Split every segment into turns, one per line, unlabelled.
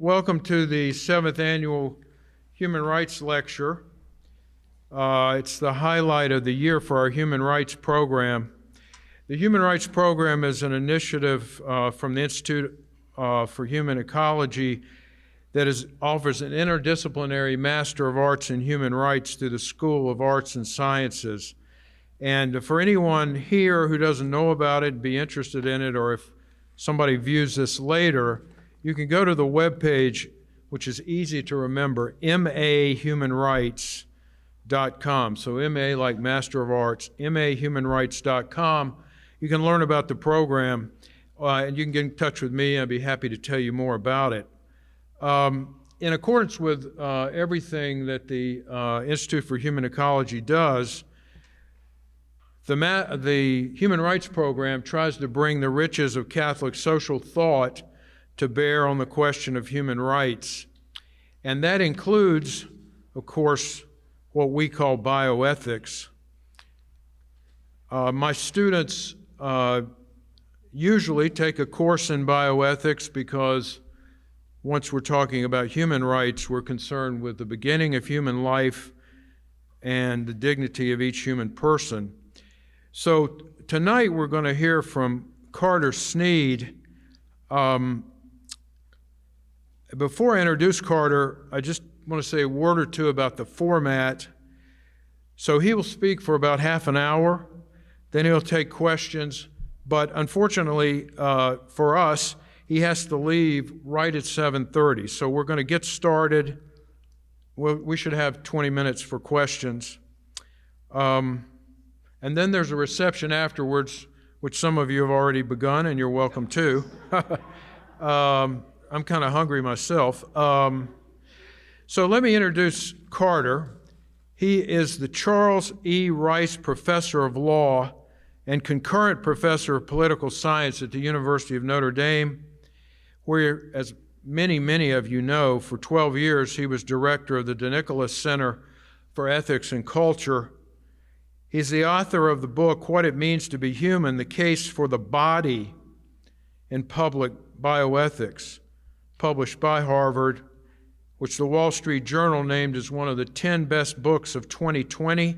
Welcome to the 7th Annual Human Rights Lecture. It's the highlight of the year for our Human Rights Program. The Human Rights Program is an initiative from the Institute for Human Ecology that offers an interdisciplinary Master of Arts in Human Rights through the School of Arts and Sciences. And for anyone here who doesn't know about it, be interested in it, or if somebody views this later, you can go to the webpage, which is easy to remember, mahumanrights.com. So MA like Master of Arts, mahumanrights.com. You can learn about the program, and you can get in touch with me. I'd be happy to tell you more about it. In accordance with everything that the Institute for Human Ecology does, the Human Rights Program tries to bring the riches of Catholic social thought to bear on the question of human rights. And that includes, of course, what we call bioethics. My students usually take a course in bioethics because once we're talking about human rights, we're concerned with the beginning of human life and the dignity of each human person. So tonight we're going to hear from Carter Snead. Before I introduce Carter, I just want to say a word or two about the format. So he will speak for about half an hour, then he'll take questions, but unfortunately for us, he has to leave right at 7:30. So we're going to get started. We should have 20 minutes for questions. And then there's a reception afterwards, which some of you have already begun, and you're welcome to. I'm kind of hungry myself. So let me introduce Carter. He is the Charles E. Rice Professor of Law and concurrent Professor of Political Science at the University of Notre Dame, where, as many of you know, for 12 years he was director of the De Nicholas Center for Ethics and Culture. He's the author of the book, What It Means to Be Human, The Case for the Body in Public Bioethics, published by Harvard, which the Wall Street Journal named as one of the 10 best books of 2020,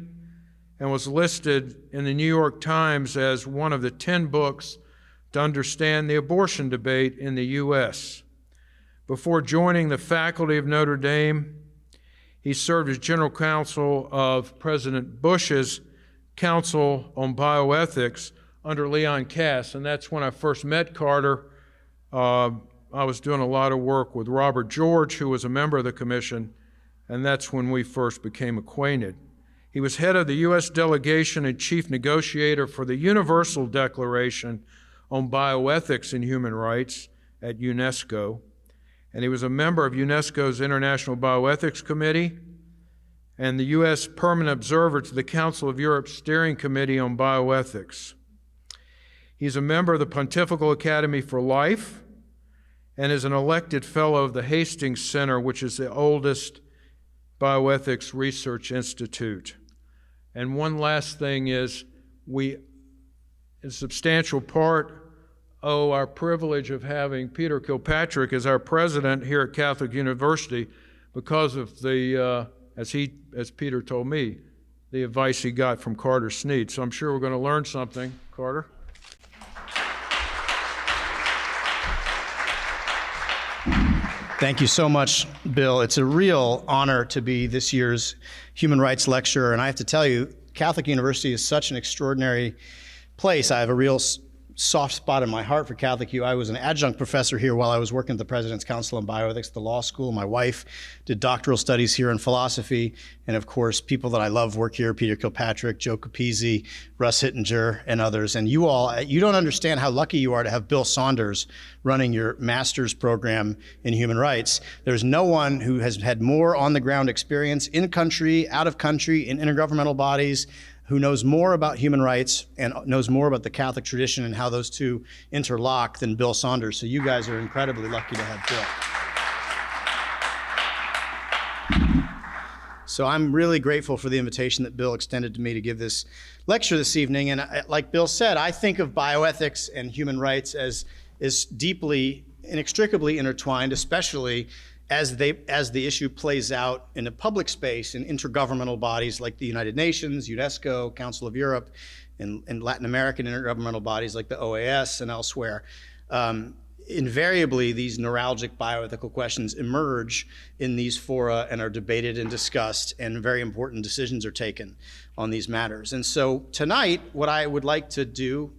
and was listed in the New York Times as one of the 10 books to understand the abortion debate in the U.S. Before joining the faculty of Notre Dame, he served as general counsel of President Bush's Council on Bioethics under Leon Cass, and that's when I first met Carter. I was doing a lot of work with Robert George, who was a member of the commission, and that's when we first became acquainted. He was head of the U.S. delegation and chief negotiator for the Universal Declaration on Bioethics and Human Rights at UNESCO, and he was a member of UNESCO's International Bioethics Committee and the U.S. Permanent Observer to the Council of Europe's Steering Committee on Bioethics. He's a member of the Pontifical Academy for Life and is an elected fellow of the Hastings Center, which is the oldest bioethics research institute. And one last thing is, we, in substantial part, owe our privilege of having Peter Kilpatrick as our president here at Catholic University because of the, as Peter told me, the advice he got from Carter Snead. So I'm sure we're going to learn something. Carter?
Thank you so much, Bill. It's a real honor to be this year's Human Rights Lecturer, and I have to tell you, Catholic University is such an extraordinary place. I have a real soft spot in my heart for Catholic U. I was an adjunct professor here while I was working at the President's Council on Bioethics at the law school. My wife did doctoral studies here in philosophy, and of course, people that I love work here, Peter Kilpatrick, Joe Capizzi, Russ Hittinger, and others. And you all, you don't understand how lucky you are to have Bill Saunders running your master's program in human rights. There's no one who has had more on-the-ground experience in country, out of country, in intergovernmental bodies, who knows more about human rights and knows more about the Catholic tradition and how those two interlock than Bill Saunders. So you guys are incredibly lucky to have Bill. So I'm really grateful for the invitation that Bill extended to me to give this lecture this evening. And like Bill said, I think of bioethics and human rights as deeply inextricably intertwined, especially as the issue plays out in a public space in intergovernmental bodies like the United Nations, UNESCO, Council of Europe, and Latin American intergovernmental bodies like the OAS and elsewhere. Invariably, these neuralgic bioethical questions emerge in these fora and are debated and discussed, and very important decisions are taken on these matters. And so tonight, what I would like to do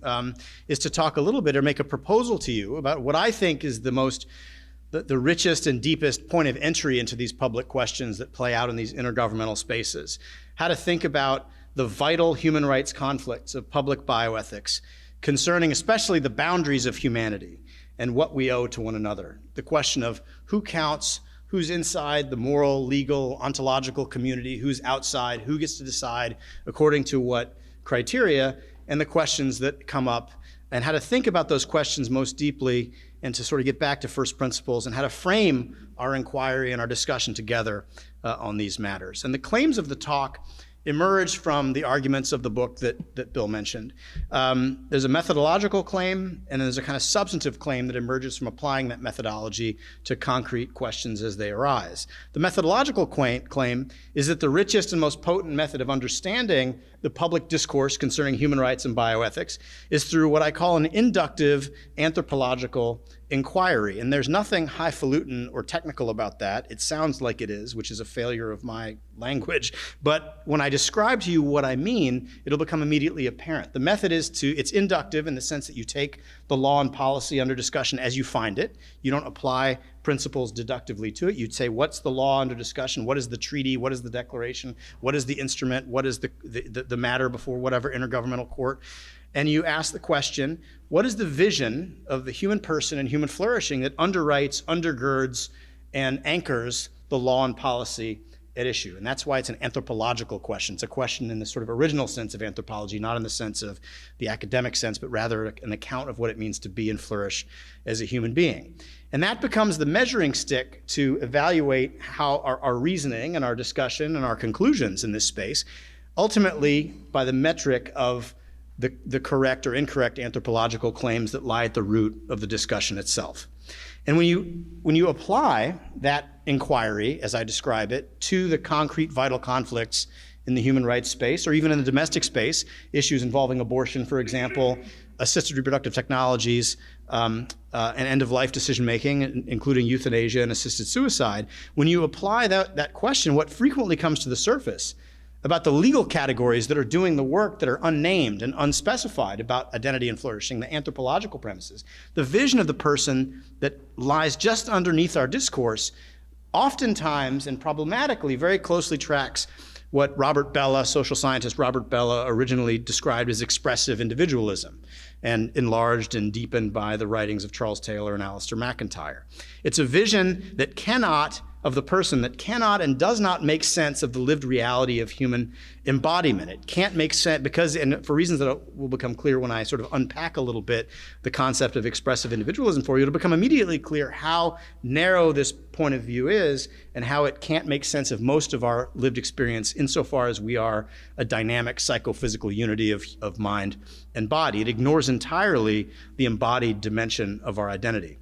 is to talk a little bit or make a proposal to you about what I think is the richest and deepest point of entry into these public questions that play out in these intergovernmental spaces. How to think about the vital human rights conflicts of public bioethics concerning especially the boundaries of humanity and what we owe to one another. The question of who counts, who's inside the moral, legal, ontological community, who's outside, who gets to decide according to what criteria, and the questions that come up, and how to think about those questions most deeply, and to sort of get back to first principles, and how to frame our inquiry and our discussion together on these matters. And the claims of the talk emerge from the arguments of the book that Bill mentioned. There's a methodological claim, and there's a kind of substantive claim that emerges from applying that methodology to concrete questions as they arise. The methodological claim is that the richest and most potent method of understanding the public discourse concerning human rights and bioethics is through what I call an inductive anthropological inquiry. And there's nothing highfalutin or technical about that. It sounds like it is, which is a failure of my language. But when I describe to you what I mean, it'll become immediately apparent. The method it's inductive in the sense that you take the law and policy under discussion as you find it. You don't apply principles deductively to it. You'd say, what's the law under discussion? What is the treaty? What is the declaration? What is the instrument? What is the matter before whatever intergovernmental court? And you ask the question, what is the vision of the human person and human flourishing that underwrites, undergirds, and anchors the law and policy at issue? And that's why it's an anthropological question. It's a question in the sort of original sense of anthropology, not in the sense of the academic sense, but rather an account of what it means to be and flourish as a human being. And that becomes the measuring stick to evaluate how our reasoning and our discussion and our conclusions in this space, ultimately by the metric of the correct or incorrect anthropological claims that lie at the root of the discussion itself. And when you apply that inquiry, as I describe it, to the concrete vital conflicts in the human rights space, or even in the domestic space, issues involving abortion, for example, assisted reproductive technologies, and end-of-life decision-making, including euthanasia and assisted suicide, when you apply that question, what frequently comes to the surface about the legal categories that are doing the work that are unnamed and unspecified about identity and flourishing, the anthropological premises, the vision of the person that lies just underneath our discourse, oftentimes and problematically very closely tracks what social scientist Robert Bella originally described as expressive individualism, and enlarged and deepened by the writings of Charles Taylor and Alistair McIntyre. It's a vision of the person that cannot and does not make sense of the lived reality of human embodiment. It can't make sense because, and for reasons that will become clear when I sort of unpack a little bit the concept of expressive individualism for you, it'll become immediately clear how narrow this point of view is and how it can't make sense of most of our lived experience insofar as we are a dynamic psychophysical unity of mind and body. It ignores entirely the embodied dimension of our identity.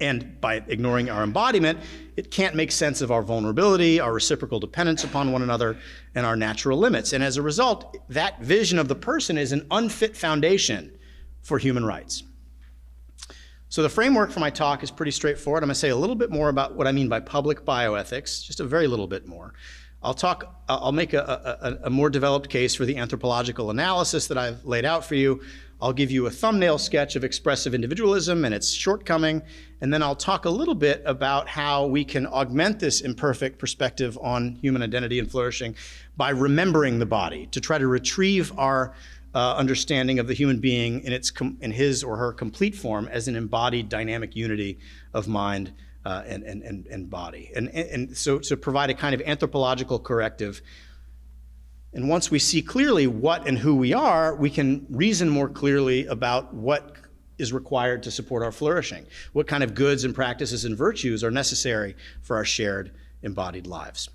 And by ignoring our embodiment, it can't make sense of our vulnerability, our reciprocal dependence upon one another, and our natural limits. And as a result, that vision of the person is an unfit foundation for human rights. So the framework for my talk is pretty straightforward. I'm going to say a little bit more about what I mean by public bioethics, just a very little bit more. I'll make a more developed case for the anthropological analysis that I've laid out for you. I'll give you a thumbnail sketch of expressive individualism and its shortcoming, and then I'll talk a little bit about how we can augment this imperfect perspective on human identity and flourishing by remembering the body, to try to retrieve our understanding of the human being in his or her complete form as an embodied dynamic unity of mind and body. And so to provide a kind of anthropological corrective. And once we see clearly what and who we are, we can reason more clearly about what is required to support our flourishing, what kind of goods and practices and virtues are necessary for our shared embodied lives.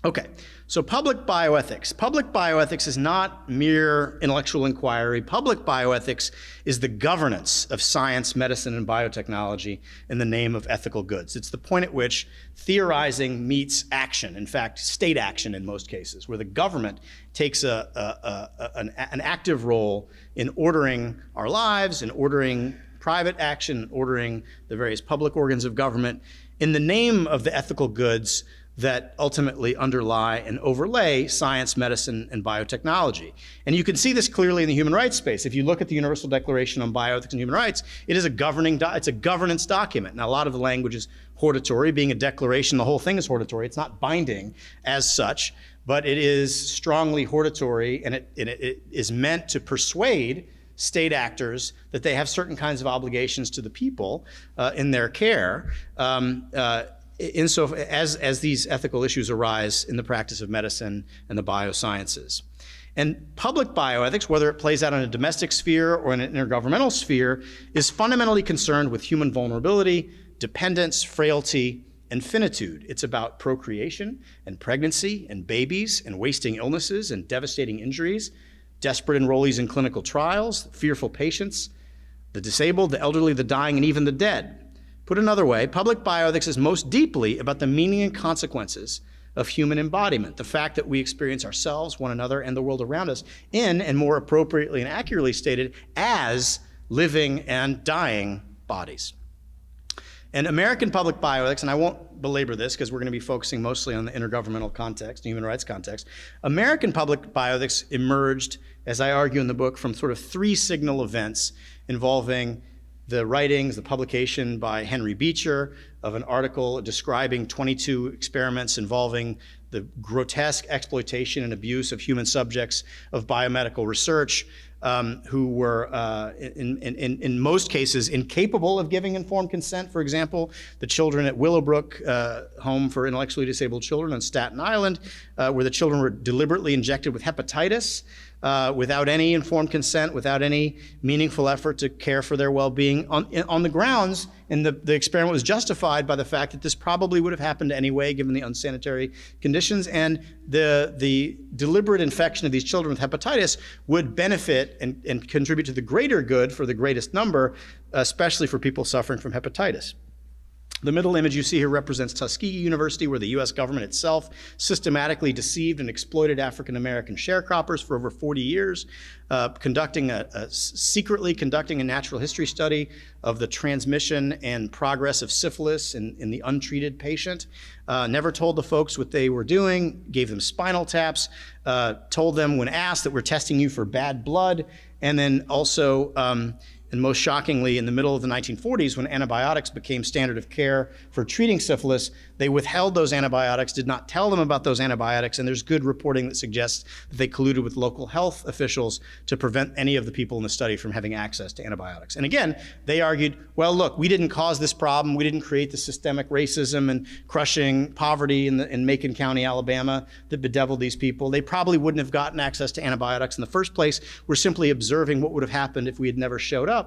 Okay, so public bioethics. Public bioethics is not mere intellectual inquiry. Public bioethics is the governance of science, medicine, and biotechnology in the name of ethical goods. It's the point at which theorizing meets action, in fact, state action in most cases, where the government takes an active role in ordering our lives, in ordering private action, in ordering the various public organs of government in the name of the ethical goods that ultimately underlie and overlay science, medicine, and biotechnology. And you can see this clearly in the human rights space. If you look at the Universal Declaration on Bioethics and Human Rights, it is it's a governance document. Now, a lot of the language is hortatory. Being a declaration, the whole thing is hortatory. It's not binding as such, but it is strongly hortatory, and it is meant to persuade state actors that they have certain kinds of obligations to the people in their care, as these ethical issues arise in the practice of medicine and the biosciences. And public bioethics, whether it plays out in a domestic sphere or in an intergovernmental sphere, is fundamentally concerned with human vulnerability, dependence, frailty, and finitude. It's about procreation and pregnancy and babies and wasting illnesses and devastating injuries, desperate enrollees in clinical trials, fearful patients, the disabled, the elderly, the dying, and even the dead. Put another way, public bioethics is most deeply about the meaning and consequences of human embodiment, the fact that we experience ourselves, one another, and the world around us in, and more appropriately and accurately stated, as living and dying bodies. And American public bioethics, and I won't belabor this because we're going to be focusing mostly on the intergovernmental context, human rights context. American public bioethics emerged, as I argue in the book, from sort of three signal events involving the writings, the publication by Henry Beecher of an article describing 22 experiments involving the grotesque exploitation and abuse of human subjects of biomedical research, who were in most cases incapable of giving informed consent. For example, the children at Willowbrook Home for Intellectually Disabled Children on Staten Island, where the children were deliberately injected with hepatitis without any informed consent, without any meaningful effort to care for their well-being on the grounds, and the experiment was justified by the fact that this probably would have happened anyway given the unsanitary conditions, and the deliberate infection of these children with hepatitis would benefit and contribute to the greater good for the greatest number, especially for people suffering from hepatitis. The middle image you see here represents Tuskegee University, where the U.S. government itself systematically deceived and exploited African-American sharecroppers for over 40 years, secretly conducting a natural history study of the transmission and progress of syphilis in the untreated patient. Never told the folks what they were doing, gave them spinal taps, told them when asked that we're testing you for bad blood, and then also and most shockingly, in the middle of the 1940s, when antibiotics became standard of care for treating syphilis, they withheld those antibiotics, did not tell them about those antibiotics, and there's good reporting that suggests that they colluded with local health officials to prevent any of the people in the study from having access to antibiotics. And again, they argued, well, look, we didn't cause this problem. We didn't create the systemic racism and crushing poverty in Macon County, Alabama, that bedeviled these people. They probably wouldn't have gotten access to antibiotics in the first place. We're simply observing what would have happened if we had never showed up.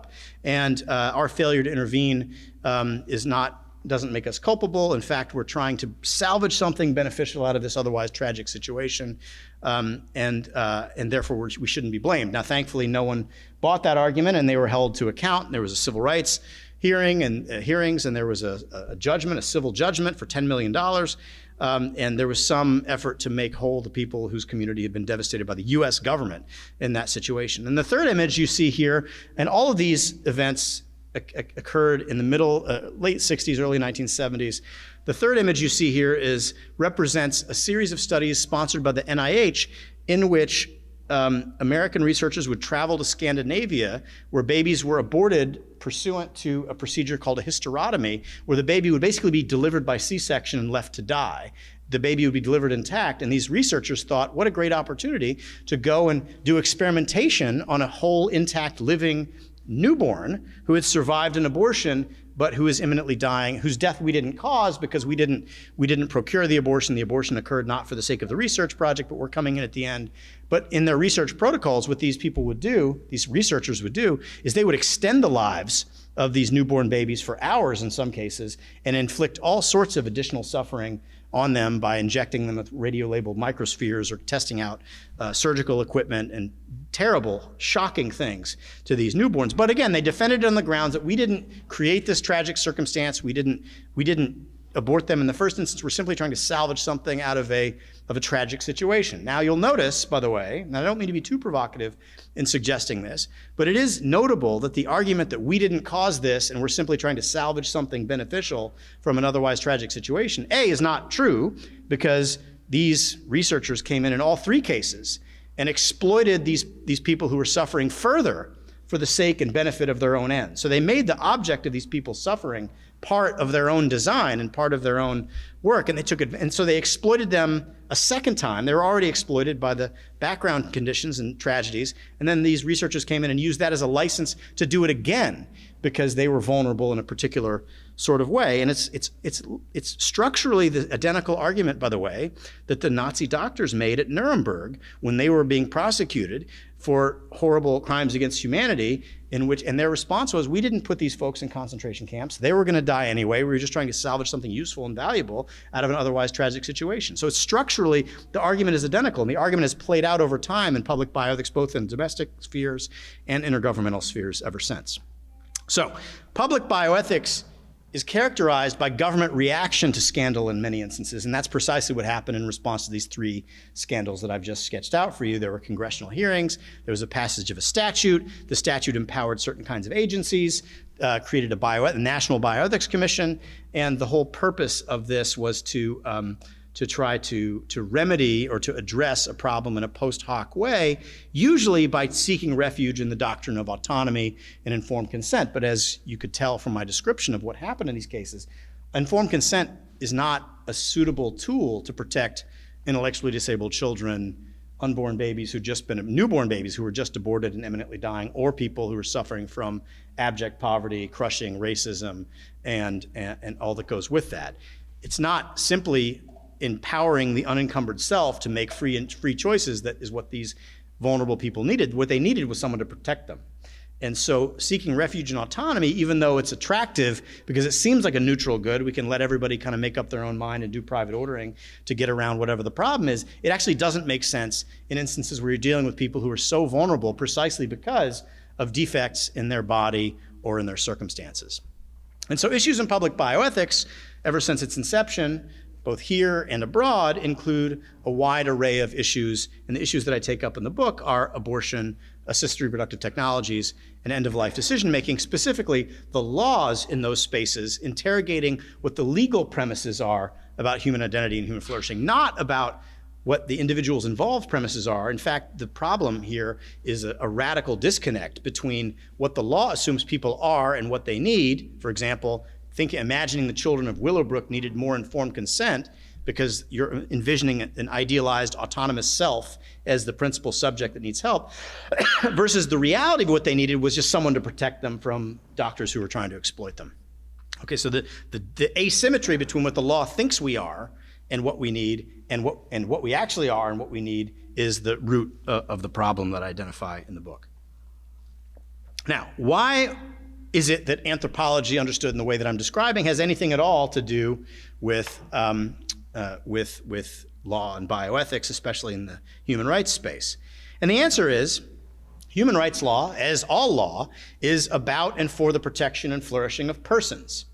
And our failure to intervene doesn't make us culpable. In fact, we're trying to salvage something beneficial out of this otherwise tragic situation, and therefore we shouldn't be blamed. Now, thankfully, no one bought that argument, and they were held to account. There was a civil rights hearings, and there was a judgment, a civil judgment for $10 million. And there was some effort to make whole the people whose community had been devastated by the U.S. government in that situation. And the third image you see here, and all of these events occurred in the late 60s, early 1970s. The third image you see here represents a series of studies sponsored by the NIH in which American researchers would travel to Scandinavia, where babies were aborted pursuant to a procedure called a hysterotomy, where the baby would basically be delivered by C-section and left to die. The baby would be delivered intact, and these researchers thought, what a great opportunity to go and do experimentation on a whole intact living newborn who had survived an abortion but who is imminently dying, whose death we didn't cause because we didn't procure the abortion. The abortion occurred not for the sake of the research project, but we're coming in at the end. But in their research protocols, what these researchers would do, is they would extend the lives of these newborn babies for hours in some cases and inflict all sorts of additional suffering on them by injecting them with radio-labeled microspheres or testing out surgical equipment and terrible, shocking things to these newborns. But again, they defended it on the grounds that we didn't create this tragic circumstance. We didn't abort them in the first instance. We're simply trying to salvage something out of a tragic situation. Now you'll notice, by the way, and I don't mean to be too provocative in suggesting this, but it is notable that the argument that we didn't cause this and we're simply trying to salvage something beneficial from an otherwise tragic situation, A, is not true, because these researchers came in all three cases and exploited these people who were suffering further for the sake and benefit of their own ends. So they made the object of these people's suffering part of their own design and part of their own work, and they took it, and so they exploited them a second time. They were already exploited by the background conditions and tragedies, and then these researchers came in and used that as a license to do it again because they were vulnerable in a particular sort of way. And it's structurally the identical argument, by the way, that the Nazi doctors made at Nuremberg when they were being prosecuted for horrible crimes against humanity, and their response was, we didn't put these folks in concentration camps. They were going to die anyway. We were just trying to salvage something useful and valuable out of an otherwise tragic situation. So it's structurally, the argument is identical, and the argument has played out over time in public bioethics, both in domestic spheres and intergovernmental spheres ever since. So public bioethics is characterized by government reaction to scandal in many instances, and that's precisely what happened in response to these three scandals that I've just sketched out for you. There were congressional hearings, there was a passage of a statute, the statute empowered certain kinds of agencies, created a National Bioethics Commission, and the whole purpose of this was to try to remedy or to address a problem in a post hoc way, usually by seeking refuge in the doctrine of autonomy and informed consent. But as you could tell from my description of what happened in these cases, informed consent is not a suitable tool to protect intellectually disabled children, unborn babies newborn babies who were just aborted and imminently dying, or people who are suffering from abject poverty, crushing racism, and all that goes with that. It's not simply empowering the unencumbered self to make free choices that is what these vulnerable people needed. What they needed was someone to protect them. And so seeking refuge and autonomy, even though it's attractive because it seems like a neutral good, we can let everybody kind of make up their own mind and do private ordering to get around whatever the problem is, it actually doesn't make sense in instances where you're dealing with people who are so vulnerable precisely because of defects in their body or in their circumstances. And so issues in public bioethics, ever since its inception, both here and abroad, include a wide array of issues, and the issues that I take up in the book are abortion, assisted reproductive technologies, and end-of-life decision-making, specifically the laws in those spaces, interrogating what the legal premises are about human identity and human flourishing, not about what the individuals involved premises are. In fact, the problem here is a radical disconnect between what the law assumes people are and what they need. For example, imagining the children of Willowbrook needed more informed consent because you're envisioning an idealized autonomous self as the principal subject that needs help, versus the reality of what they needed was just someone to protect them from doctors who were trying to exploit them. Okay, so the asymmetry between what the law thinks we are and what we need, and what we actually are and what we need, is the root of the problem that I identify in the book. Now, why is it that anthropology, understood in the way that I'm describing, has anything at all to do with law and bioethics, especially in the human rights space? And the answer is, human rights law, as all law, is about and for the protection and flourishing of persons.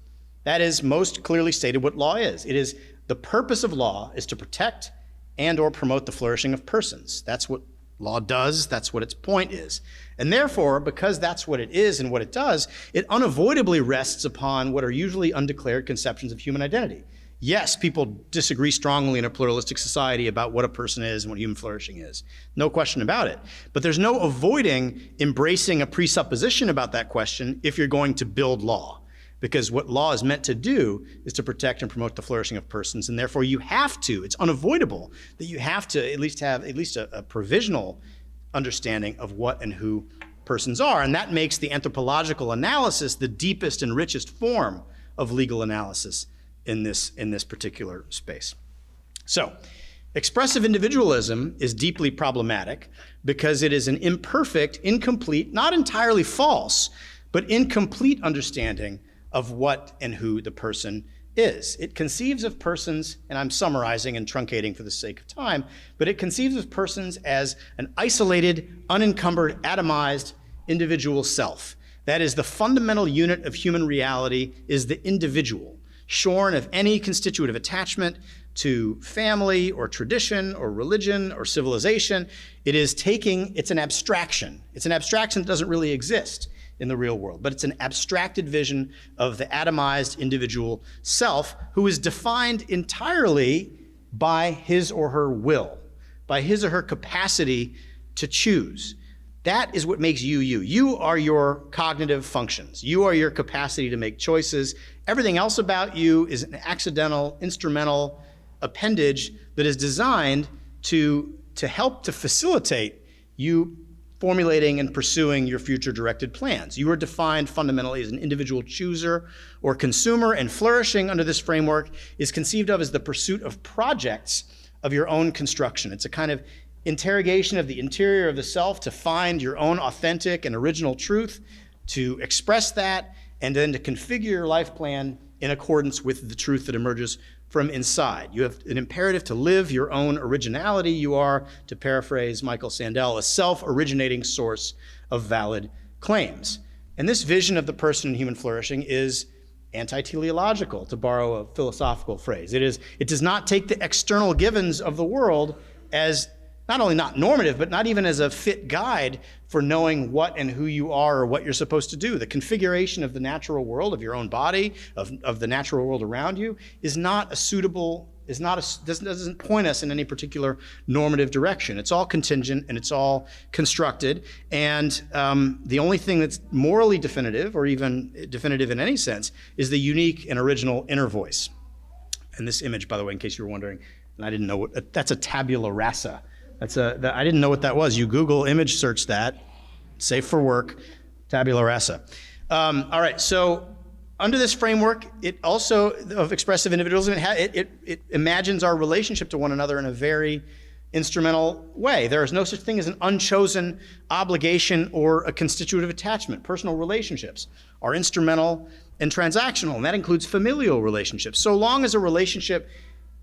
That is most clearly stated what law is. It is the purpose of law is to protect and or promote the flourishing of persons. That's what law does, that's what its point is. And therefore, because that's what it is and what it does, it unavoidably rests upon what are usually undeclared conceptions of human identity. Yes, people disagree strongly in a pluralistic society about what a person is and what human flourishing is. No question about it. But there's no avoiding embracing a presupposition about that question if you're going to build law. Because what law is meant to do is to protect and promote the flourishing of persons, and therefore you have to, it's unavoidable that you have to at least have a provisional understanding of what and who persons are. And that makes the anthropological analysis the deepest and richest form of legal analysis in this particular space. So, expressive individualism is deeply problematic because it is an imperfect, incomplete, not entirely false, but incomplete understanding of what and who the person is. It conceives of persons, and I'm summarizing and truncating for the sake of time, but it conceives of persons as an isolated, unencumbered, atomized individual self. That is, the fundamental unit of human reality is the individual, shorn of any constitutive attachment to family or tradition or religion or civilization. It's an abstraction. It's an abstraction that doesn't really exist in the real world, but it's an abstracted vision of the atomized individual self who is defined entirely by his or her will, by his or her capacity to choose. That is what makes you you. You are your cognitive functions. You are your capacity to make choices. Everything else about you is an accidental, instrumental appendage that is designed to help to facilitate you formulating and pursuing your future directed plans. You are defined fundamentally as an individual chooser or consumer, and flourishing under this framework is conceived of as the pursuit of projects of your own construction. It's a kind of interrogation of the interior of the self to find your own authentic and original truth, to express that, and then to configure your life plan in accordance with the truth that emerges from inside. You have an imperative to live your own originality. You are, to paraphrase Michael Sandel, a self-originating source of valid claims. And this vision of the person in human flourishing is anti-teleological, to borrow a philosophical phrase. It does not take the external givens of the world as not only not normative, but not even as a fit guide for knowing what and who you are or what you're supposed to do. The configuration of the natural world, of your own body, of the natural world around you, is not a suitable, doesn't point us in any particular normative direction. It's all contingent and it's all constructed. And the only thing that's morally definitive, or even definitive in any sense, is the unique and original inner voice. And this image, by the way, in case you were wondering, and I didn't know that's a tabula rasa. I didn't know what that was. You Google image search that, safe for work, tabula rasa. All right, so under this framework, it also, of expressive individualism, it imagines our relationship to one another in a very instrumental way. There is no such thing as an unchosen obligation or a constitutive attachment. Personal relationships are instrumental and transactional, and that includes familial relationships. So long as a relationship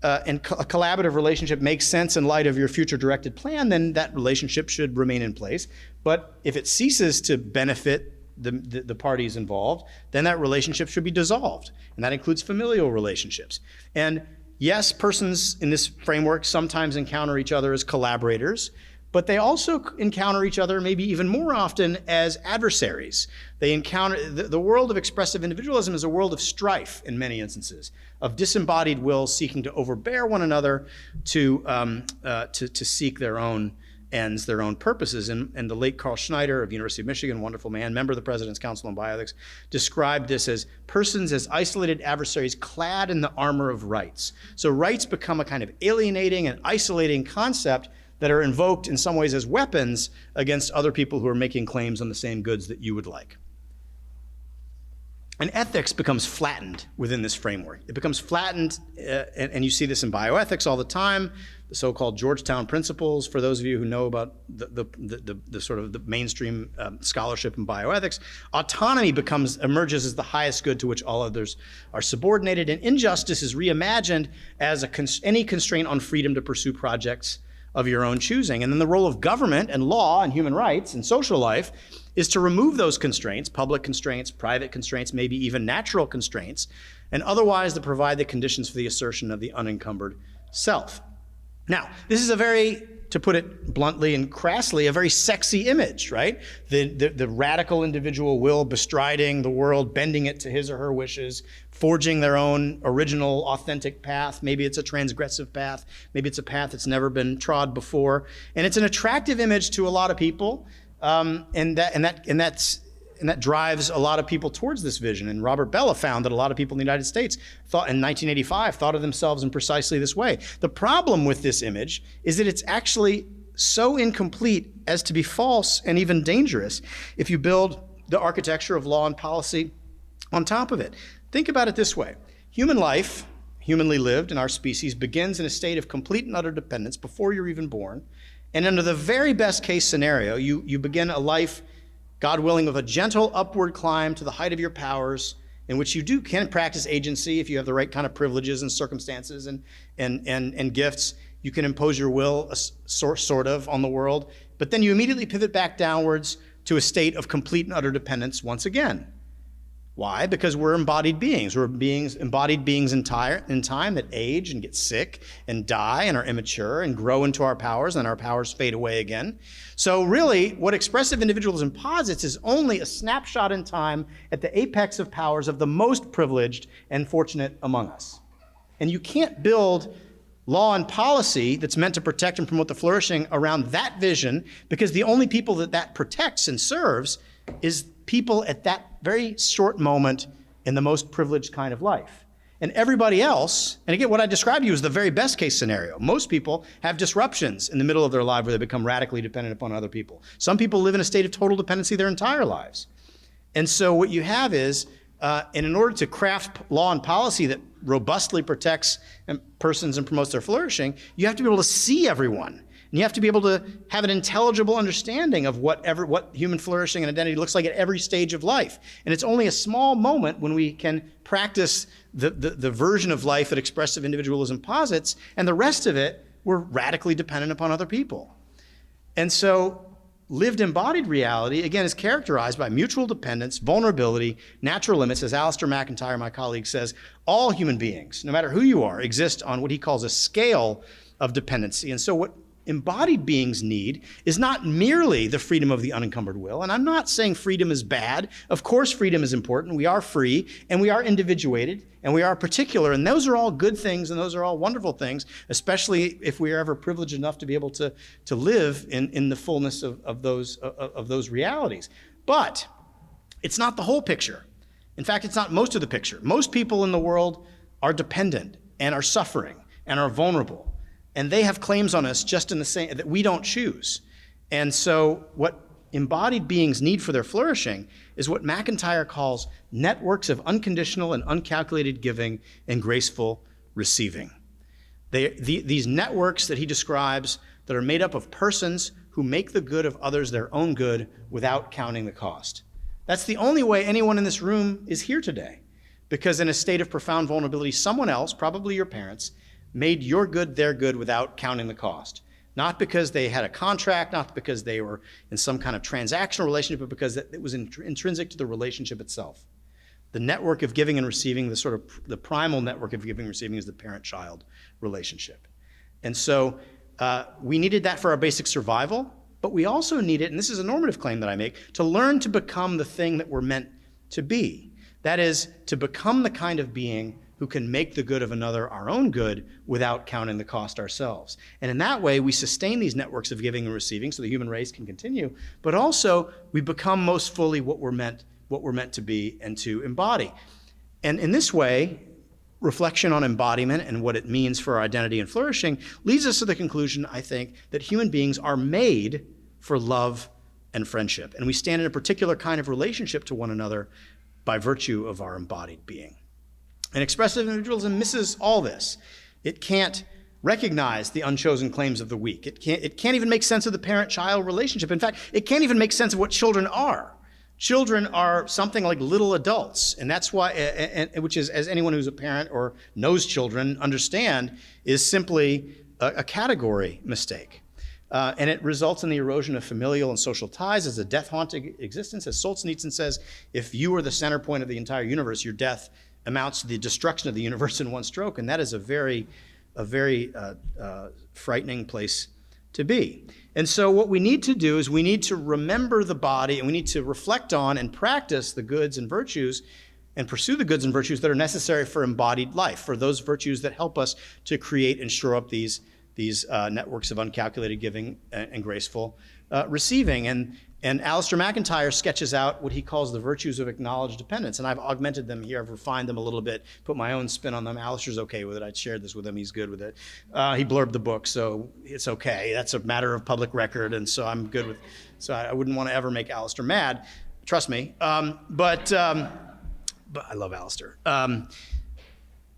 and a collaborative relationship makes sense in light of your future directed plan, then that relationship should remain in place. But if it ceases to benefit the parties involved, then that relationship should be dissolved. And that includes familial relationships. And yes, persons in this framework sometimes encounter each other as collaborators, but they also encounter each other maybe even more often as adversaries. They encounter, the world of expressive individualism is a world of strife in many instances, of disembodied wills seeking to overbear one another to seek their own ends, their own purposes. And the late Carl Schneider of University of Michigan, wonderful man, member of the President's Council on Bioethics, described this as persons as isolated adversaries clad in the armor of rights. So rights become a kind of alienating and isolating concept that are invoked in some ways as weapons against other people who are making claims on the same goods that you would like. And ethics becomes flattened within this framework. It becomes flattened, and you see this in bioethics all the time, the so-called Georgetown principles, for those of you who know about the sort of the mainstream scholarship in bioethics. Autonomy emerges as the highest good to which all others are subordinated, and injustice is reimagined as any constraint on freedom to pursue projects of your own choosing. And then the role of government and law and human rights and social life is to remove those constraints, public constraints, private constraints, maybe even natural constraints, and otherwise to provide the conditions for the assertion of the unencumbered self. Now, this is a very, to put it bluntly and crassly, a very sexy image, right? The radical individual will bestriding the world, bending it to his or her wishes, forging their own original, authentic path. Maybe it's a transgressive path. Maybe it's a path that's never been trod before. And it's an attractive image to a lot of people, and that drives a lot of people towards this vision. And Robert Bellah found that a lot of people in the United States in 1985 thought of themselves in precisely this way. The problem with this image is that it's actually so incomplete as to be false and even dangerous if you build the architecture of law and policy on top of it. Think about it this way. Human life, humanly lived in our species, begins in a state of complete and utter dependence before you're even born. And under the very best case scenario, you begin a life God willing, with a gentle upward climb to the height of your powers, in which you can practice agency if you have the right kind of privileges and circumstances and gifts. You can impose your will sort of on the world, but then you immediately pivot back downwards to a state of complete and utter dependence once again. Why? Because we're embodied beings. We're embodied beings in time that age and get sick and die and are immature and grow into our powers, and our powers fade away again. So really, what expressive individualism posits is only a snapshot in time at the apex of powers of the most privileged and fortunate among us. And you can't build law and policy that's meant to protect and promote the flourishing around that vision, because the only people that protects and serves is people at that very short moment in the most privileged kind of life. And everybody else, and again, what I described to you is the very best case scenario. Most people have disruptions in the middle of their life where they become radically dependent upon other people. Some people live in a state of total dependency their entire lives. And so what you have is, and in order to craft law and policy that robustly protects persons and promotes their flourishing, you have to be able to see everyone. And you have to be able to have an intelligible understanding of what human flourishing and identity looks like at every stage of life. And it's only a small moment when we can practice the version of life that expressive individualism posits, and the rest of it, we're radically dependent upon other people. And so lived embodied reality, again, is characterized by mutual dependence, vulnerability, natural limits. As Alistair McIntyre, my colleague, says, all human beings, no matter who you are, exist on what he calls a scale of dependency. And so what embodied beings need is not merely the freedom of the unencumbered will. And I'm not saying freedom is bad. Of course, freedom is important. We are free, and we are individuated, and we are particular. And those are all good things, and those are all wonderful things, especially if we are ever privileged enough to be able to live in the fullness of those realities. But it's not the whole picture. In fact, it's not most of the picture. Most people in the world are dependent and are suffering and are vulnerable. And they have claims on us just in the same that we don't choose. And so what embodied beings need for their flourishing is what McIntyre calls networks of unconditional and uncalculated giving and graceful receiving. These networks that he describes that are made up of persons who make the good of others their own good without counting the cost. That's the only way anyone in this room is here today, because in a state of profound vulnerability, someone else, probably your parents, made your good their good without counting the cost. Not because they had a contract, not because they were in some kind of transactional relationship, but because it was intrinsic to the relationship itself. The network of giving and receiving, the primal network of giving and receiving, is the parent-child relationship. And so we needed that for our basic survival, but we also need it, and this is a normative claim that I make, to learn to become the thing that we're meant to be. That is, to become the kind of being who can make the good of another our own good without counting the cost ourselves. And in that way, we sustain these networks of giving and receiving so the human race can continue, but also we become most fully what we're meant to be and to embody. And in this way, reflection on embodiment and what it means for our identity and flourishing leads us to the conclusion, I think, that human beings are made for love and friendship. And we stand in a particular kind of relationship to one another by virtue of our embodied being. And expressive individualism misses all this. It can't recognize the unchosen claims of the weak. It can't even make sense of the parent-child relationship. In fact, it can't even make sense of what children are. Children are something like little adults, and that's why, which is, as anyone who's a parent or knows children understand, is simply a category mistake. And it results in the erosion of familial and social ties as a death-haunting existence. As Solzhenitsyn says, if you are the center point of the entire universe, your death amounts to the destruction of the universe in one stroke, and that is a very frightening place to be. And so what we need to do is we need to remember the body, and we need to reflect on and practice the goods and virtues and pursue the goods and virtues that are necessary for embodied life, for those virtues that help us to create and shore up these networks of uncalculated giving and graceful receiving. And Alistair McIntyre sketches out what he calls the virtues of acknowledged dependence. And I've augmented them here, I've refined them a little bit, put my own spin on them. Alistair's okay with it. I shared this with him, he's good with it. He blurbed the book, so it's okay. That's a matter of public record, and so I'm good with, so I wouldn't want to ever make Alistair mad, trust me. But I love Alistair.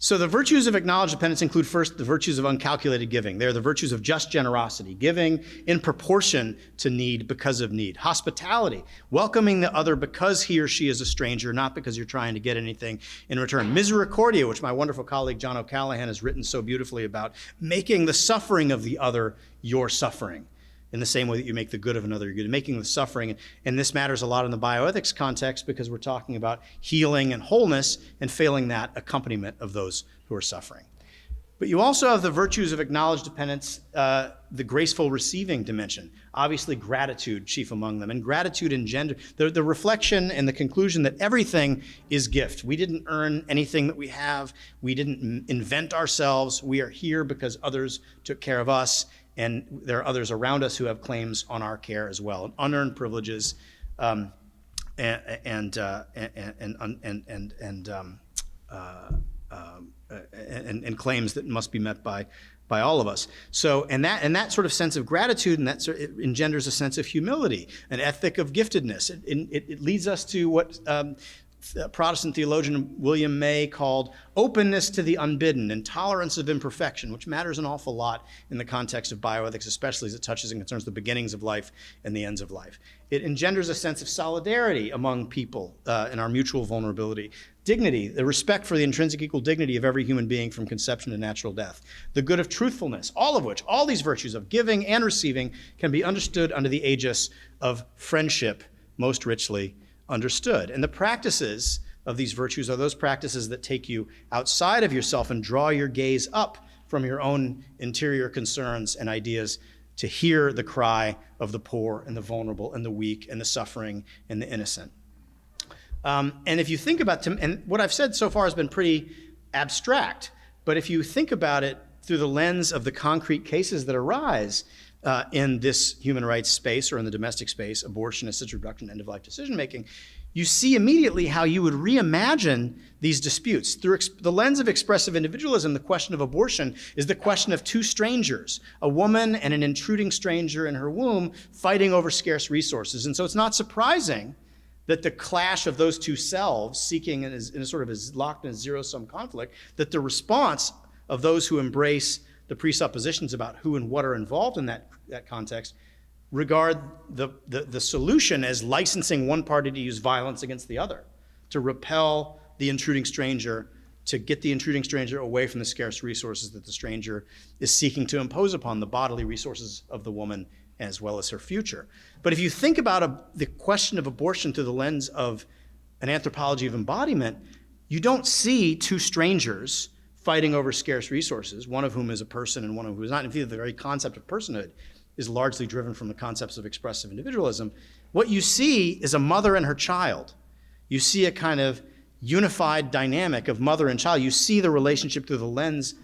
So the virtues of acknowledged dependence include first the virtues of uncalculated giving. They're the virtues of just generosity, giving in proportion to need because of need. Hospitality, welcoming the other because he or she is a stranger, not because you're trying to get anything in return. Misericordia, which my wonderful colleague John O'Callaghan has written so beautifully about, making the suffering of the other your suffering. In the same way that you make the good of another your good, making the suffering. And this matters a lot in the bioethics context because we're talking about healing and wholeness and failing that accompaniment of those who are suffering. But you also have the virtues of acknowledged dependence, the graceful receiving dimension. Obviously, gratitude chief among them. And gratitude engenders the reflection and the conclusion that everything is gift. We didn't earn anything that we have. We didn't invent ourselves. We are here because others took care of us. And there are others around us who have claims on our care as well, and unearned privileges, and claims that must be met by all of us. So, and that sort of sense of gratitude, and that it engenders a sense of humility, an ethic of giftedness. It leads us to what Protestant theologian William May called openness to the unbidden and tolerance of imperfection, which matters an awful lot in the context of bioethics, especially as it touches and concerns the beginnings of life and the ends of life. It engenders a sense of solidarity among people in our mutual vulnerability. Dignity, the respect for the intrinsic equal dignity of every human being from conception to natural death. The good of truthfulness, all these virtues of giving and receiving can be understood under the aegis of friendship most richly understood. And the practices of these virtues are those practices that take you outside of yourself and draw your gaze up from your own interior concerns and ideas to hear the cry of the poor and the vulnerable and the weak and the suffering and the innocent. And if you think about, and what I've said so far has been pretty abstract, but if you think about it through the lens of the concrete cases that arise in this human rights space or in the domestic space, abortion, assisted reproduction, end-of-life decision-making, you see immediately how you would reimagine these disputes. Through the lens of expressive individualism, the question of abortion is the question of two strangers, a woman and an intruding stranger in her womb fighting over scarce resources. And so it's not surprising that the clash of those two selves, seeking in a sort of a locked in a zero-sum conflict, that the response of those who embrace the presuppositions about who and what are involved in that context regard the solution as licensing one party to use violence against the other, to repel the intruding stranger, to get the intruding stranger away from the scarce resources that the stranger is seeking to impose upon the bodily resources of the woman as well as her future. But if you think about the question of abortion through the lens of an anthropology of embodiment, you don't see two strangers fighting over scarce resources, one of whom is a person and one of whom is not. In fact, the very concept of personhood is largely driven from the concepts of expressive individualism. What you see is a mother and her child. You see a kind of unified dynamic of mother and child. You see the relationship through the lens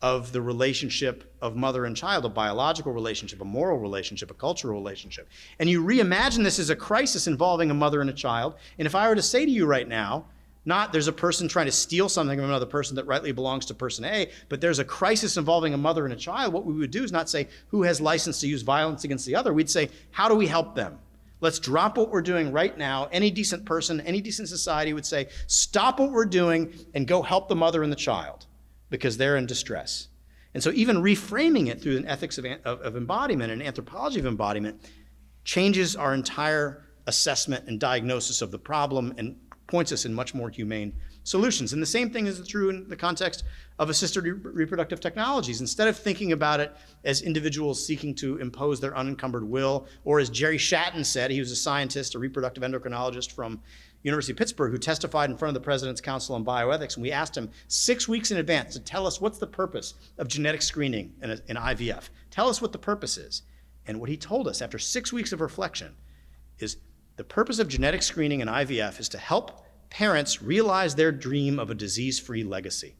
of the relationship of mother and child, a biological relationship, a moral relationship, a cultural relationship. And you reimagine this as a crisis involving a mother and a child. And if I were to say to you right now, not there's a person trying to steal something from another person that rightly belongs to person A, but there's a crisis involving a mother and a child, what we would do is not say who has license to use violence against the other. We'd say, how do we help them? Let's drop what we're doing right now. Any decent person, any decent society would say, stop what we're doing and go help the mother and the child because they're in distress. And so even reframing it through an ethics of embodiment, an anthropology of embodiment, changes our entire assessment and diagnosis of the problem and points us in much more humane solutions. And the same thing is true in the context of assisted reproductive technologies. Instead of thinking about it as individuals seeking to impose their unencumbered will, or as Jerry Shatton said, he was a scientist, a reproductive endocrinologist from University of Pittsburgh, who testified in front of the President's Council on Bioethics, and we asked him 6 weeks in advance to tell us what's the purpose of genetic screening in IVF. Tell us what the purpose is. And what he told us after 6 weeks of reflection is the purpose of genetic screening in IVF is to help parents realize their dream of a disease-free legacy.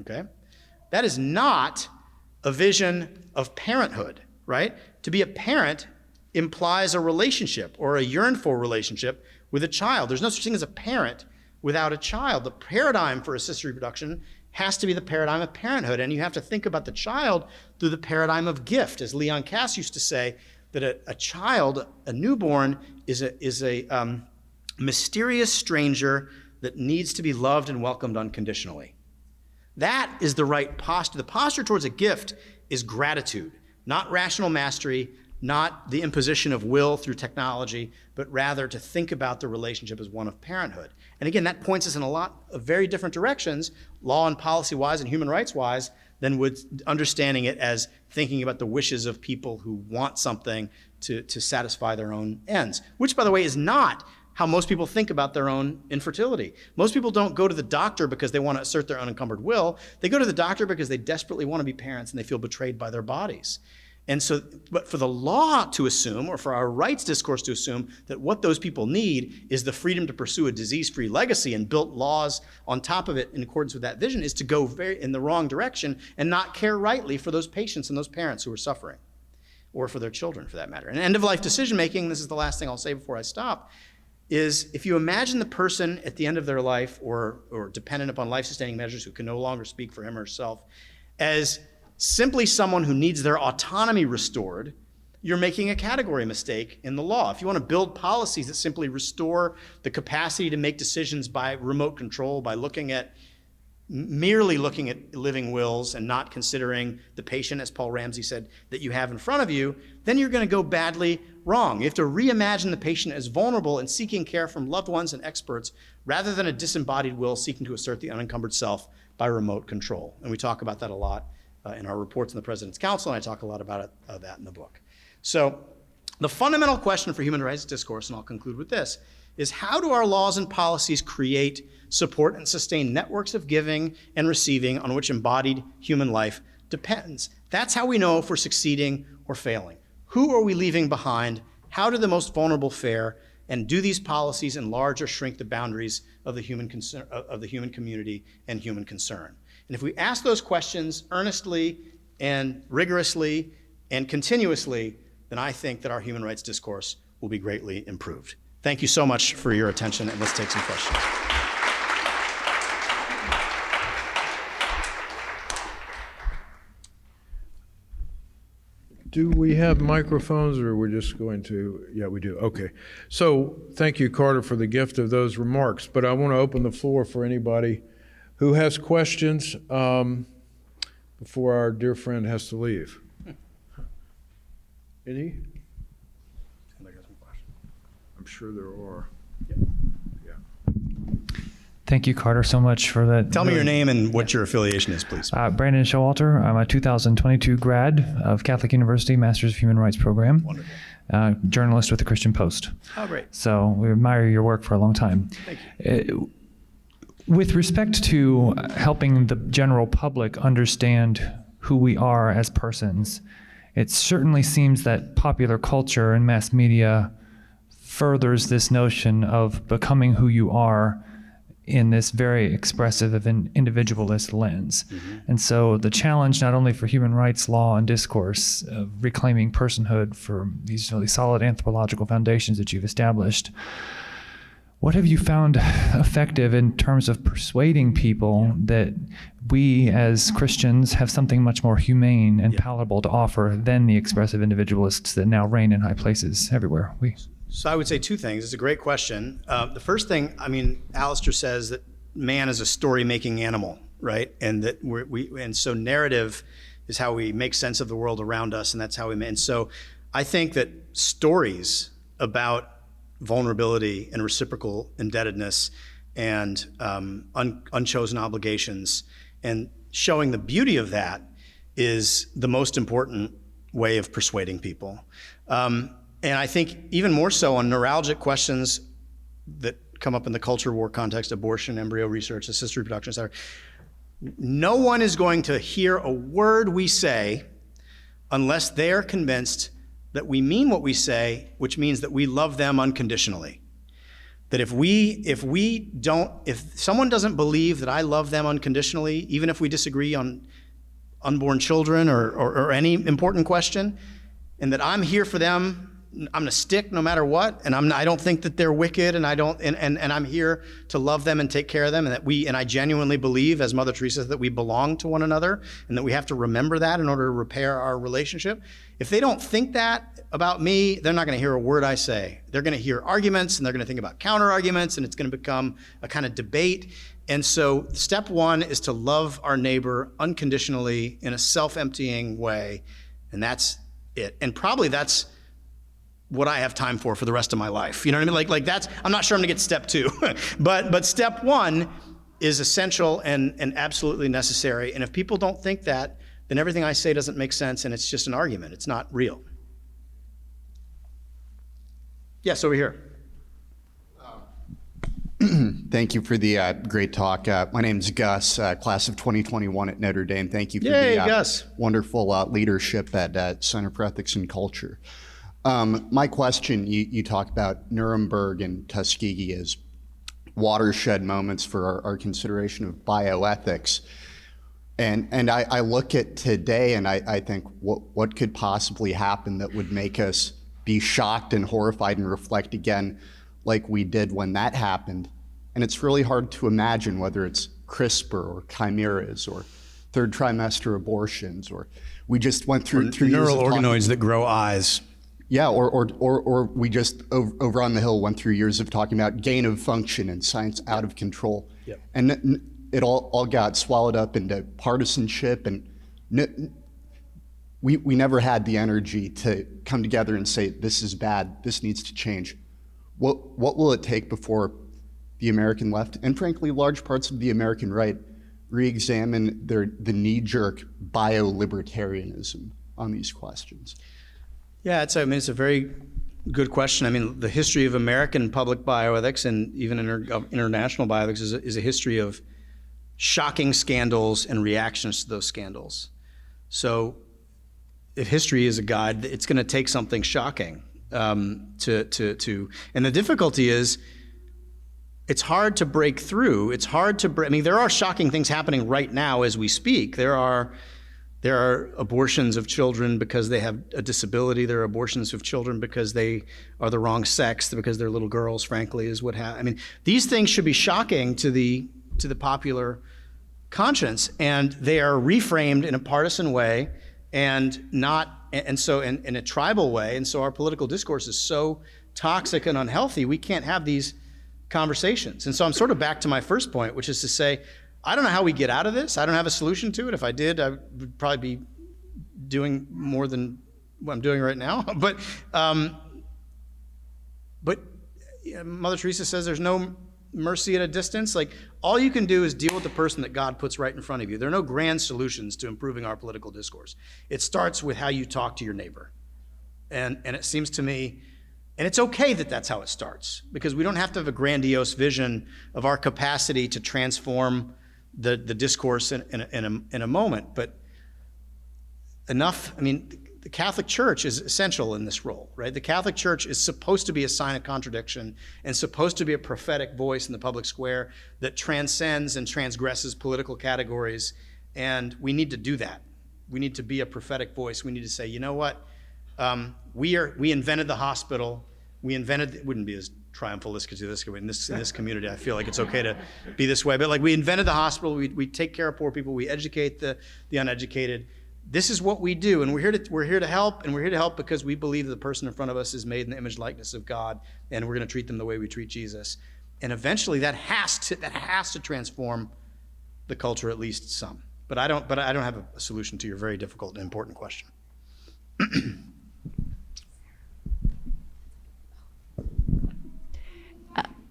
Okay? That is not a vision of parenthood, right? To be a parent implies a relationship or a yearn-for relationship with a child. There's no such thing as a parent without a child. The paradigm for assisted reproduction has to be the paradigm of parenthood, and you have to think about the child through the paradigm of gift. As Leon Kass used to say, that a child, a newborn, is a mysterious stranger that needs to be loved and welcomed unconditionally. That is the right posture. The posture towards a gift is gratitude, not rational mastery, not the imposition of will through technology, but rather to think about the relationship as one of parenthood. And again, that points us in a lot of very different directions, law and policy-wise and human rights-wise, than would understanding it as thinking about the wishes of people who want something to satisfy their own ends, which, by the way, is not how most people think about their own infertility. Most people don't go to the doctor because they want to assert their unencumbered will. They go to the doctor because they desperately want to be parents and they feel betrayed by their bodies. And so, but for the law to assume, or for our rights discourse to assume, that what those people need is the freedom to pursue a disease-free legacy and built laws on top of it in accordance with that vision, is to go very in the wrong direction and not care rightly for those patients and those parents who are suffering, or for their children for that matter. And end-of-life decision-making, this is the last thing I'll say before I stop, is if you imagine the person at the end of their life, or dependent upon life-sustaining measures who can no longer speak for him or herself, as simply someone who needs their autonomy restored, you're making a category mistake in the law. If you want to build policies that simply restore the capacity to make decisions by remote control, by merely looking at living wills and not considering the patient, as Paul Ramsey said, that you have in front of you, then you're going to go badly wrong. You have to reimagine the patient as vulnerable and seeking care from loved ones and experts, rather than a disembodied will seeking to assert the unencumbered self by remote control. And we talk about that a lot in our reports in the President's Council, and I talk a lot about that in the book. So the fundamental question for human rights discourse, and I'll conclude with this, is how do our laws and policies create, support, and sustain networks of giving and receiving on which embodied human life depends? That's how we know if we're succeeding or failing. Who are we leaving behind? How do the most vulnerable fare? And do these policies enlarge or shrink the boundaries of the human community and human concern? And if we ask those questions earnestly and rigorously and continuously, then I think that our human rights discourse will be greatly improved. Thank you so much for your attention, and let's take some questions.
Do we have microphones, or we're just going to? Yeah, we do. Okay. So thank you, Carter, for the gift of those remarks. But I want to open the floor for anybody who has questions before our dear friend has to leave. Any? I'm sure there are. Yeah.
Thank you, Carter, so much for that.
Tell me your name and what your affiliation is, please.
Brandon Showalter. I'm a 2022 grad of Catholic University Masters of Human Rights program.
Wonderful.
Journalist with the Christian Post.
Oh, great.
So we admire your work for a long time.
Thank you.
With respect to helping the general public understand who we are as persons, it certainly seems that popular culture and mass media furthers this notion of becoming who you are in this very expressive of an individualist lens. Mm-hmm. And so the challenge not only for human rights law and discourse of reclaiming personhood for these really solid anthropological foundations that you've established, what have you found effective in terms of persuading people that we as Christians have something much more humane and palatable to offer than the expressive individualists that now reign in high places everywhere?
So I would say two things. It's a great question. The first thing, Alistair says that man is a story-making animal, right? And that and so narrative is how we make sense of the world around us, and that's how and so I think that stories about vulnerability and reciprocal indebtedness and unchosen obligations and showing the beauty of that is the most important way of persuading people. And I think even more so on neuralgic questions that come up in the culture war context, abortion, embryo research, assisted reproduction, et cetera. No one is going to hear a word we say unless they're convinced that we mean what we say, which means that we love them unconditionally. That if someone doesn't believe that I love them unconditionally, even if we disagree on unborn children or any important question, and that I'm here for them, I'm going to stick no matter what, and I don't think that they're wicked, and I'm here to love them and take care of them, and I genuinely believe, as Mother Teresa said, that we belong to one another, and that we have to remember that in order to repair our relationship. If they don't think that about me, they're not going to hear a word I say. They're going to hear arguments, and they're going to think about counter arguments, and it's going to become a kind of debate. And so step one is to love our neighbor unconditionally in a self-emptying way, and that's it. And probably that's what I have time for the rest of my life. You know what I mean? Like that's, I'm not sure I'm gonna get step two, but step one is essential and absolutely necessary. And if people don't think that, then everything I say doesn't make sense and it's just an argument. It's not real. Yes, over here.
Thank you for the great talk. My name's Gus, class of 2021 at Notre Dame. Thank you for
Yay,
the
Gus.
wonderful leadership at Center for Ethics and Culture. My question, you talked about Nuremberg and Tuskegee as watershed moments for our consideration of bioethics. And I look at today and I think what could possibly happen that would make us be shocked and horrified and reflect again like we did when that happened. And it's really hard to imagine whether it's CRISPR or chimeras or third trimester abortions, or we just went through
Neural organoids that grow eyes.
Yeah, or we just over on the Hill went through years of talking about gain of function and science out of control.
Yep.
And it all got swallowed up into partisanship, and we never had the energy to come together and say, this is bad, this needs to change. What will it take before the American left, and frankly large parts of the American right, re-examine the knee-jerk bio-libertarianism on these questions?
Yeah, it's a very good question. I mean, the history of American public bioethics and even international bioethics is a history of shocking scandals and reactions to those scandals. So if history is a guide, it's going to take something shocking and the difficulty is it's hard to break through. I mean, there are shocking things happening right now as we speak. There are abortions of children because they have a disability. There are abortions of children because they are the wrong sex, because they're little girls, frankly, is what happens. I mean, these things should be shocking to the popular conscience, and they are reframed in a partisan way and so in a tribal way. And so our political discourse is so toxic and unhealthy, we can't have these conversations. And so I'm sort of back to my first point, which is to say, I don't know how we get out of this. I don't have a solution to it. If I did, I would probably be doing more than what I'm doing right now. But Mother Teresa says there's no mercy at a distance. Like, all you can do is deal with the person that God puts right in front of you. There are no grand solutions to improving our political discourse. It starts with how you talk to your neighbor. And it seems to me, and it's okay that that's how it starts, because we don't have to have a grandiose vision of our capacity to transform the discourse in a moment, but enough. I mean, the Catholic Church is essential in this role, right? The Catholic Church is supposed to be a sign of contradiction and supposed to be a prophetic voice in the public square that transcends and transgresses political categories, and we need to do that. We need to be a prophetic voice. We need to say, you know what? We invented the hospital. It wouldn't be as triumphalistic as this in this community. I feel like it's okay to be this way, but like, we invented the hospital. We take care of poor people. We educate the uneducated. This is what we do, and we're here to help, and we're here to help because we believe the person in front of us is made in the image and likeness of God, and we're going to treat them the way we treat Jesus. And eventually, that has to transform the culture, at least some. But I don't have a solution to your very difficult and important question.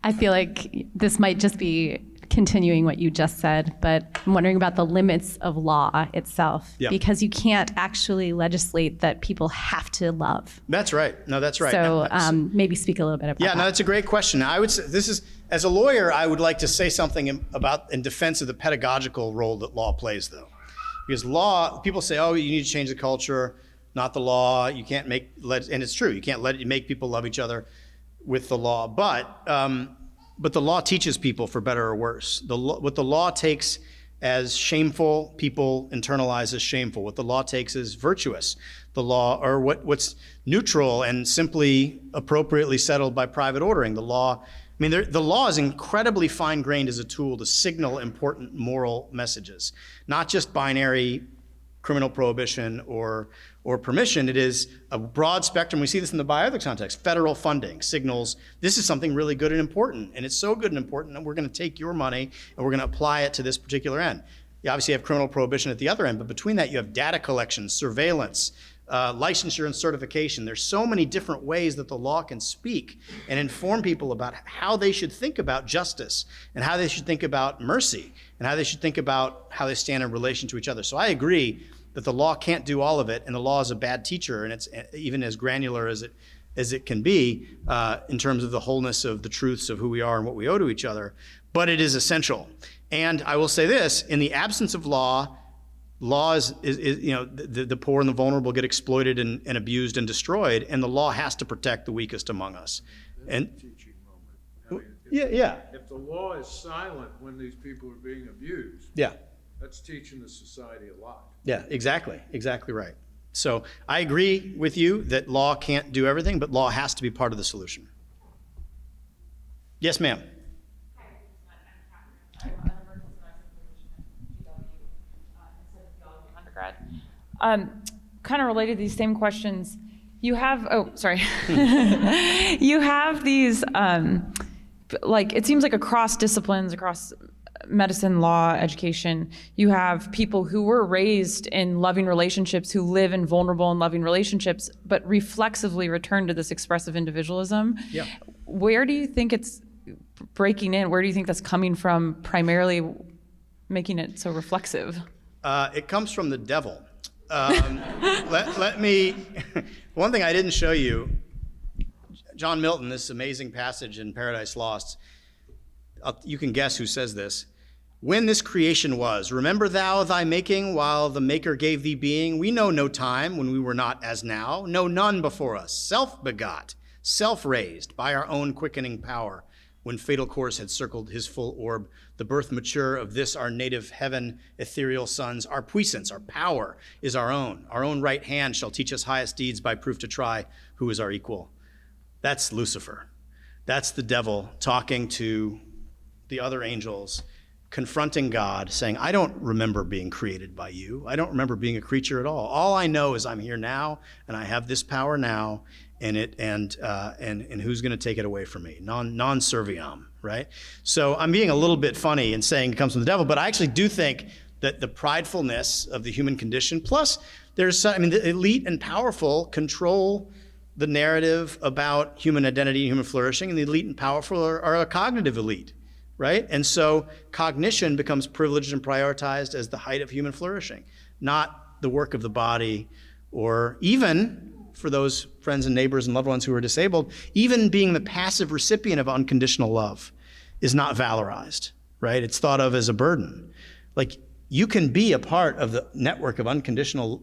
I feel like this might just be continuing what you just said, but I'm wondering about the limits of law itself.
Yeah.
Because you can't actually legislate that people have to love.
That's right. No, that's right.
So maybe speak a little bit about that.
Yeah, no, that's a great question. I would say as a lawyer, I would like to say something in defense of the pedagogical role that law plays, though. Because law, people say, oh, you need to change the culture, not the law. You can't and it's true, you can't make people love each other with the law. But the law teaches people, for better or worse. What the law takes as shameful, people internalize as shameful. What the law takes as virtuous. The law, or what's neutral and simply appropriately settled by private ordering. The law is incredibly fine-grained as a tool to signal important moral messages, not just binary criminal prohibition or permission. It is a broad spectrum. We see this in the bioethics context. Federal funding signals this is something really good and important, and it's so good and important that we're going to take your money and we're going to apply it to this particular end. You obviously have criminal prohibition at the other end, but between that you have data collection, surveillance, licensure and certification. There's so many different ways that the law can speak and inform people about how they should think about justice and how they should think about mercy and how they should think about how they stand in relation to each other. So I agree that the law can't do all of it, and the law is a bad teacher, and it's even as granular as it can be in terms of the wholeness of the truths of who we are and what we owe to each other. But it is essential. And I will say this: in the absence of law is the poor and the vulnerable get exploited and abused and destroyed, and the law has to protect the weakest among us. And
Teaching moment.
If
the law is silent when these people are being abused,
yeah.
that's teaching the society a lot.
Yeah, exactly right. So I agree with you that law can't do everything, but law has to be part of the solution. Yes, ma'am.
Undergrad. Kind of related to these same questions. You have, you have these, it seems like across disciplines, across medicine, law, education, you have people who were raised in loving relationships, who live in vulnerable and loving relationships, but reflexively return to this expressive individualism.
Yeah.
Where do you think it's breaking in? Where do you think that's coming from, primarily making it so reflexive?
It comes from the devil. Let me, one thing I didn't show you, John Milton, this amazing passage in Paradise Lost, you can guess who says this. When this creation was, remember thou thy making while the maker gave thee being? We know no time when we were not as now, no none before us, self-begot, self-raised by our own quickening power. When fatal course had circled his full orb, the birth mature of this our native heaven, ethereal sons, our puissance, our power is our own right hand shall teach us highest deeds by proof to try who is our equal. That's Lucifer. That's the devil talking to the other angels, confronting God, saying, I don't remember being created by you. I don't remember being a creature at all. All I know is I'm here now, and I have this power now, and who's going to take it away from me? Non serviam, right? So I'm being a little bit funny in saying it comes from the devil, but I actually do think that the pridefulness of the human condition, plus the elite and powerful control the narrative about human identity and human flourishing, and the elite and powerful are a cognitive elite, right? And so cognition becomes privileged and prioritized as the height of human flourishing, not the work of the body, or even, for those friends and neighbors and loved ones who are disabled, even being the passive recipient of unconditional love is not valorized, right? It's thought of as a burden. Like, you can be a part of the network of unconditional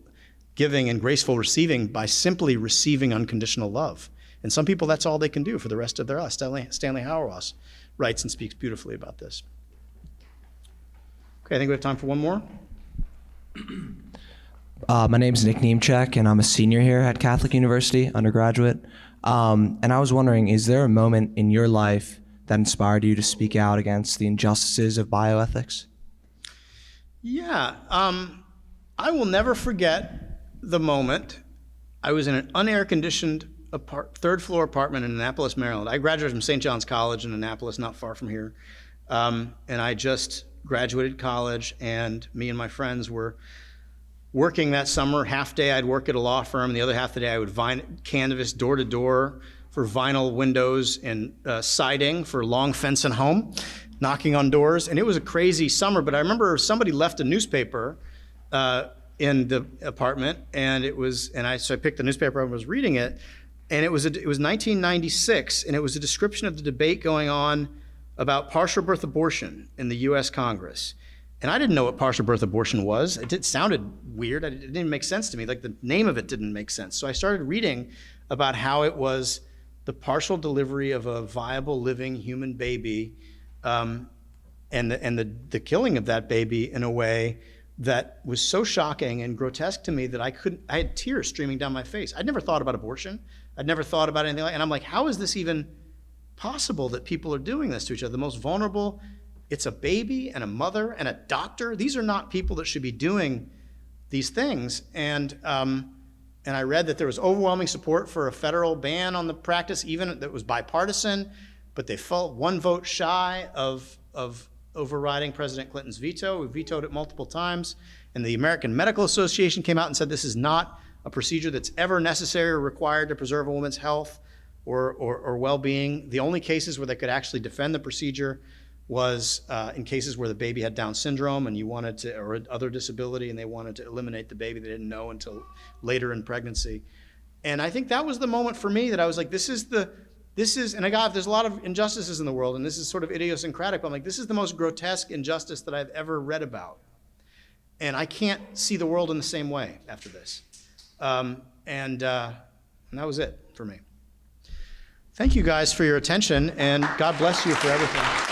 giving and graceful receiving by simply receiving unconditional love. And some people, that's all they can do for the rest of their lives. Stanley Hauerwas writes and speaks beautifully about this. Okay, I think we have time for one more.
My name's Nick Niemczak, and I'm a senior here at Catholic University, undergraduate. And I was wondering, is there a moment in your life that inspired you to speak out against the injustices of bioethics?
Yeah, I will never forget the moment I was in an unair-conditioned third-floor apartment in Annapolis, Maryland. I graduated from St. John's College in Annapolis, not far from here. And I just graduated college, and me and my friends were working that summer. Half day I'd work at a law firm, and the other half of the day I would canvass door to door for vinyl windows and siding for Long Fence and Home, knocking on doors. And it was a crazy summer, but I remember somebody left a newspaper in the apartment, so I picked the newspaper up and was reading it, and it was 1996, and it was a description of the debate going on about partial birth abortion in the U.S. Congress. And I didn't know what partial birth abortion was. It sounded weird. It didn't make sense to me. Like, the name of it didn't make sense. So I started reading about how it was the partial delivery of a viable, living human baby, and the killing of that baby in a way that was so shocking and grotesque to me that I had tears streaming down my face. I'd never thought about abortion. I'd never thought about anything like, and I'm like, how is this even possible that people are doing this to each other? The most vulnerable, it's a baby and a mother and a doctor. These are not people that should be doing these things. And I read that there was overwhelming support for a federal ban on the practice, even that was bipartisan, but they fell one vote shy of overriding President Clinton's veto. We vetoed it multiple times. And the American Medical Association came out and said this is not a procedure that's ever necessary or required to preserve a woman's health or well-being. The only cases where they could actually defend the procedure was in cases where the baby had Down syndrome and you wanted to, or other disability, and they wanted to eliminate the baby. They didn't know until later in pregnancy. And I think that was the moment for me that I was like, and I got, there's a lot of injustices in the world, and this is sort of idiosyncratic, but I'm like, this is the most grotesque injustice that I've ever read about. And I can't see the world in the same way after this. And that was it for me. Thank you guys for your attention, and God bless you for everything.